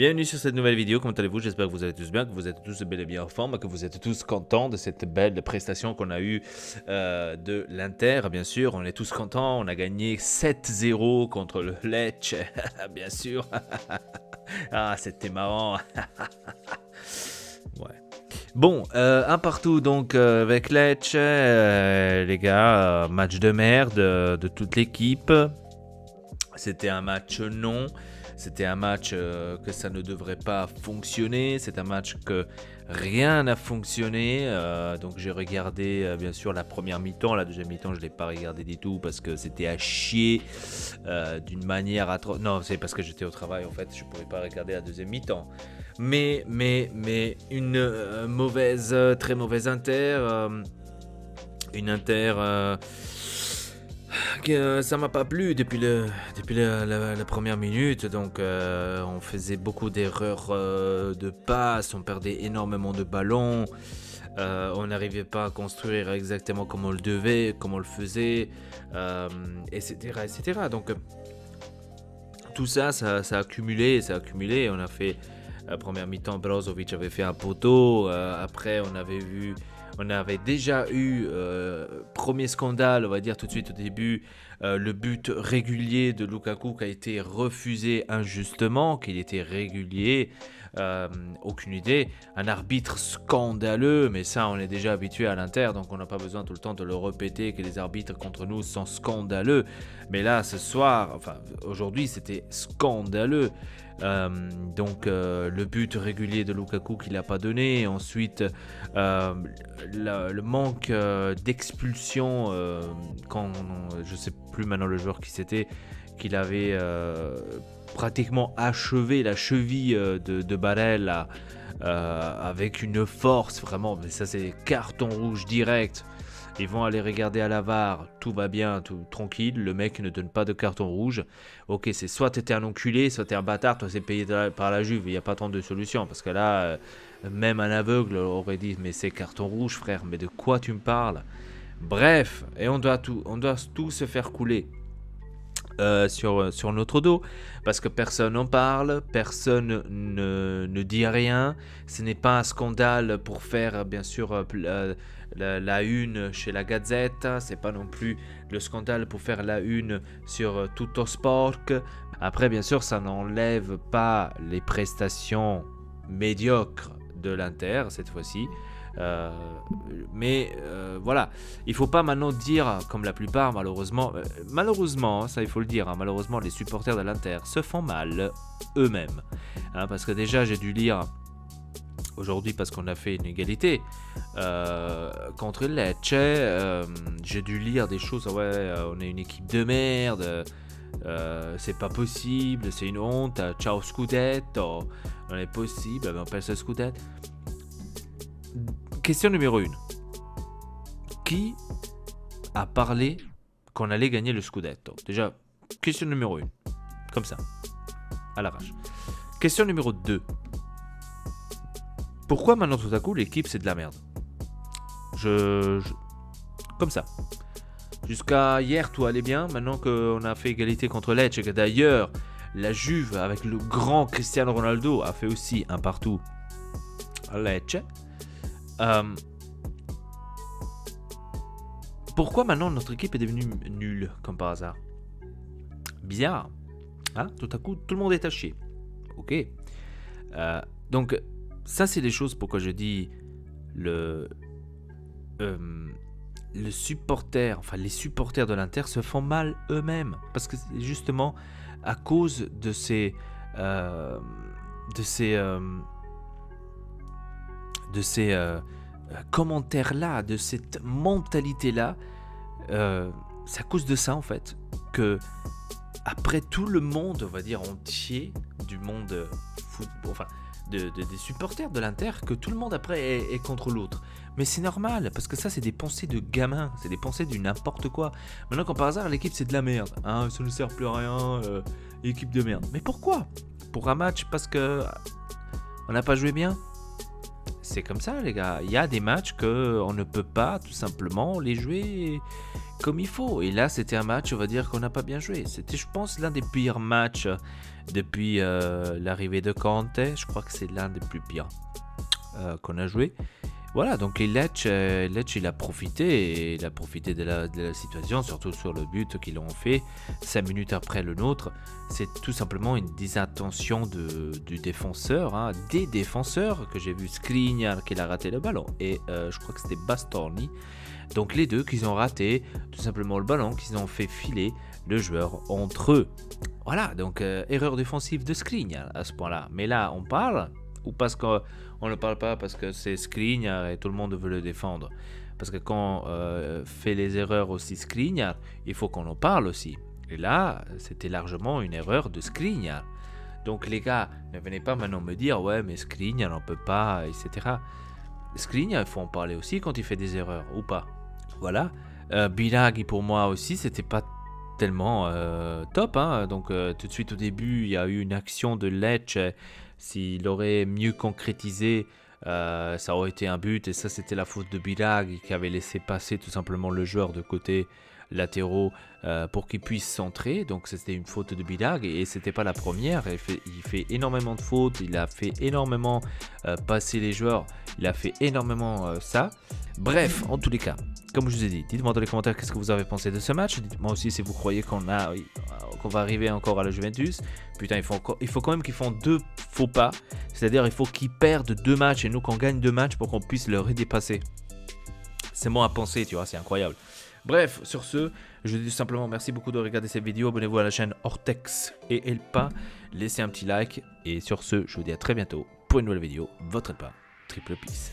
Bienvenue sur cette nouvelle vidéo, comment allez-vous? J'espère que vous allez tous bien, que vous êtes tous bel et bien en forme, que vous êtes tous contents de cette belle prestation qu'on a eue de l'Inter, bien sûr. On est tous contents, on a gagné 7-0 contre le Lecce, bien sûr. Ah, c'était marrant. Ouais. Bon, un partout donc avec Lecce, les gars, match de merde de toute l'équipe. C'était un match non. C'était un match que ça ne devrait pas fonctionner. C'est un match que rien n'a fonctionné. Donc j'ai regardé bien sûr la première mi-temps. La deuxième mi-temps, je ne l'ai pas regardé du tout parce que c'était à chier d'une manière atroce. Non, c'est parce que j'étais au travail en fait. Je ne pouvais pas regarder la deuxième mi-temps. Mais une mauvaise, très mauvaise Inter. Une Inter... ça m'a pas plu depuis la première minute, donc on faisait beaucoup d'erreurs de passe, on perdait énormément de ballons, on n'arrivait pas à construire exactement comme on le devait, comme on le faisait, etc. Donc tout ça, ça a accumulé, on a fait la première mi-temps, Brozovic avait fait un poteau, après on avait déjà eu, premier scandale, on va dire tout de suite au début, le but régulier de Lukaku qui a été refusé injustement, qu'il était régulier, aucune idée. Un arbitre scandaleux, mais ça on est déjà habitué à l'Inter, donc on n'a pas besoin tout le temps de le répéter que les arbitres contre nous sont scandaleux. Mais là, ce soir, enfin aujourd'hui, c'était scandaleux. Donc le but régulier de Lukaku qu'il n'a pas donné, ensuite le manque d'expulsion quand je sais plus maintenant le joueur qui c'était, qu'il avait pratiquement achevé la cheville de Barella avec une force vraiment, mais ça c'est carton rouge direct. Ils vont aller regarder à la VAR, tout va bien, tout tranquille, le mec ne donne pas de carton rouge. Ok, c'est soit t'étais un enculé, soit t'es un bâtard, toi c'est payé par la Juve, il n'y a pas tant de solutions. Parce que là, même un aveugle aurait dit, mais c'est carton rouge frère, mais de quoi tu me parles? Bref, et on doit tout se faire couler. Sur notre dos, parce que personne n'en parle, personne ne dit rien. Ce n'est pas un scandale pour faire bien sûr la une chez la Gazette, c'est pas non plus le scandale pour faire la une sur Tuttosport. Après bien sûr ça n'enlève pas les prestations médiocres de l'Inter cette fois-ci. Mais voilà, il faut pas maintenant dire comme la plupart malheureusement, ça il faut le dire, hein, malheureusement les supporters de l'Inter se font mal eux-mêmes, hein, parce que déjà j'ai dû lire aujourd'hui parce qu'on a fait une égalité contre Lecce, j'ai dû lire des choses, ouais, on est une équipe de merde, c'est pas possible, c'est une honte, ciao Scudetto, on est possible, on perd ce Scudetto. Question numéro 1. Qui a parlé qu'on allait gagner le Scudetto? Déjà, question numéro 1. Comme ça, à l'arrache. Question numéro 2. Pourquoi maintenant tout à coup l'équipe c'est de la merde? Comme ça. Jusqu'à hier tout allait bien, maintenant qu'on a fait égalité contre Lecce, et que d'ailleurs la Juve avec le grand Cristiano Ronaldo a fait aussi un partout à Lecce. Pourquoi maintenant notre équipe est devenue nulle comme par hasard? Bizarre, hein? Tout à coup tout le monde est à chier. Ok, donc ça c'est les choses pourquoi je dis le supporter, enfin les supporters de l'Inter se font mal eux-mêmes, parce que c'est justement à cause de ces commentaires-là, de cette mentalité-là, c'est à cause de ça en fait que après tout le monde, on va dire entier du monde football, enfin des supporters de l'Inter, que tout le monde après est contre l'autre. Mais c'est normal, parce que ça c'est des pensées de gamins, c'est des pensées du n'importe quoi. Maintenant quand par hasard l'équipe c'est de la merde, hein, ça ne sert plus à rien, équipe de merde. Mais pourquoi? Pour un match parce que on n'a pas joué bien? c'est comme ça, les gars. Il y a des matchs qu'on ne peut pas tout simplement les jouer comme il faut. Et là, c'était un match, on va dire, qu'on n'a pas bien joué. C'était, je pense, l'un des pires matchs depuis l'arrivée de Conte. Je crois que c'est l'un des plus pires qu'on a joué. Voilà, donc les Lecce, il a profité, et il a profité de la situation, surtout sur le but qu'ils ont fait 5 minutes après le nôtre. C'est tout simplement une désattention du défenseur, hein, des défenseurs, que j'ai vu Skriniar qui a raté le ballon, et je crois que c'était Bastoni. Donc les deux qui ont raté tout simplement le ballon, qui ont fait filer le joueur entre eux. Voilà, donc erreur défensive de Skriniar à ce point-là. Mais là, on parle, ou parce qu'on ne parle pas parce que c'est Skriniar et tout le monde veut le défendre. Parce que quand on fait les erreurs aussi Skriniar, il faut qu'on en parle aussi. Et là, c'était largement une erreur de Skriniar. Donc les gars, ne venez pas maintenant me dire « Ouais, mais Skriniar, on peut pas, etc. » Skriniar, il faut en parler aussi quand il fait des erreurs, ou pas. Voilà. Biraghi, pour moi aussi, c'était pas tellement top. Hein. Donc tout de suite au début, il y a eu une action de Lecce. S'il aurait mieux concrétisé, ça aurait été un but. Et ça, c'était la faute de Biraghi qui avait laissé passer tout simplement le joueur de côté latéraux pour qu'il puisse centrer. Donc c'était une faute de Biraghi et c'était pas la première. Il fait énormément de fautes. Il a fait énormément passer les joueurs. Il a fait énormément ça. Bref, en tous les cas, comme je vous ai dit, dites-moi dans les commentaires qu'est-ce que vous avez pensé de ce match. Dites-moi aussi si vous croyez qu'on va arriver encore à la Juventus. Putain, il faut quand même qu'ils font 2 faux pas. C'est-à-dire il faut qu'ils perdent 2 matchs et nous qu'on gagne 2 matchs pour qu'on puisse le redépasser. C'est bon à penser, tu vois, c'est incroyable. Bref, sur ce, je dis simplement merci beaucoup de regarder cette vidéo. Abonnez-vous à la chaîne Ortex et Elpa. Laissez un petit like. Et sur ce, je vous dis à très bientôt pour une nouvelle vidéo. Votre Elpa, triple peace.